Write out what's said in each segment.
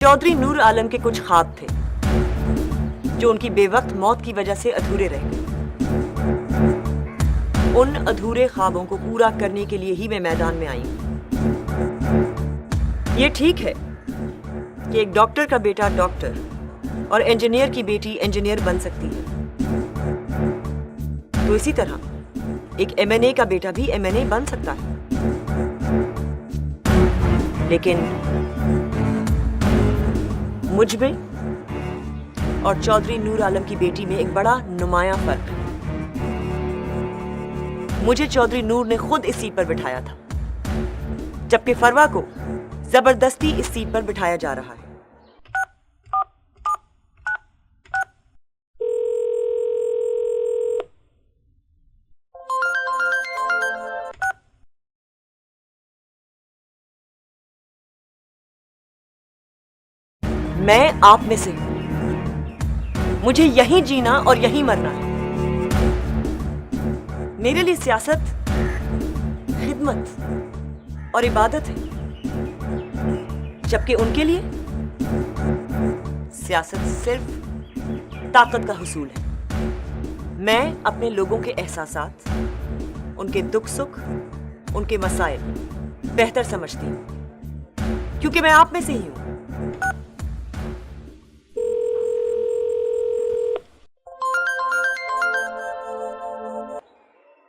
चौधरी नूर आलम के कुछ ख्वाब थे जो उनकी बेवक्त मौत की वजह से अधूरे रह गए। उन अधूरे ख्वाबों को पूरा करने के लिए ही मैं मैदान में आई हूं। ये ठीक है कि एक डॉक्टर का बेटा डॉक्टर और इंजीनियर की बेटी इंजीनियर बन सकती है, तो इसी तरह एक एमएनए का बेटा भी एमएनए बन सकता है। लेकिन मुझ में और चौधरी नूर आलम की बेटी में एक बड़ा नुमायां फर्क है। मुझे चौधरी नूर ने खुद इस सीट पर बिठाया था, जबकि फरवा को जबरदस्ती इस सीट पर बिठाया जा रहा है। मैं आप में से हूं। मुझे यहीं जीना और यहीं मरना है। मेरे लिए सियासत खिदमत और इबादत है, जबकि उनके लिए सियासत सिर्फ ताकत का हुसूल है। मैं अपने लोगों के एहसासात, उनके दुख सुख, उनके मसाइल बेहतर समझती हूं, क्योंकि मैं आप में से ही हूं।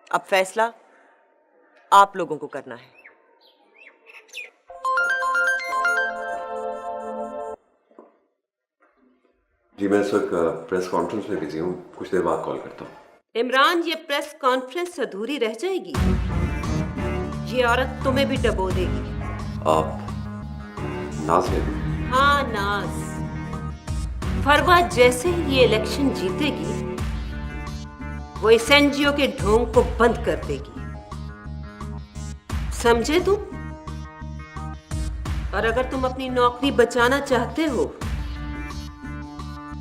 अब फैसला आप लोगों को करना है। जी मैं इस वक्त प्रेस कॉन्फ्रेंस में बिजी हूँ, कुछ देर बाद कॉल करता हूँ। इमरान, ये प्रेस कॉन्फ्रेंस अधूरी रह जाएगी। ये औरत तुम्हें भी डबो देगी। आप नाज है? हाँ, नाज। फरवा जैसे ही ये इलेक्शन जीतेगी, वो इस एनजीओ के ढोंग को बंद कर देगी, समझे तुम? और अगर तुम अपनी नौकरी बचाना चाहते हो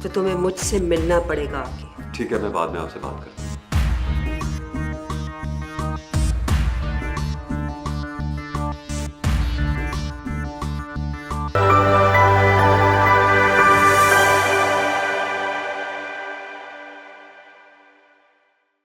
तो तुम्हें मुझसे मिलना पड़ेगा आके। ठीक है, मैं बाद में आपसे बात करता हूँ।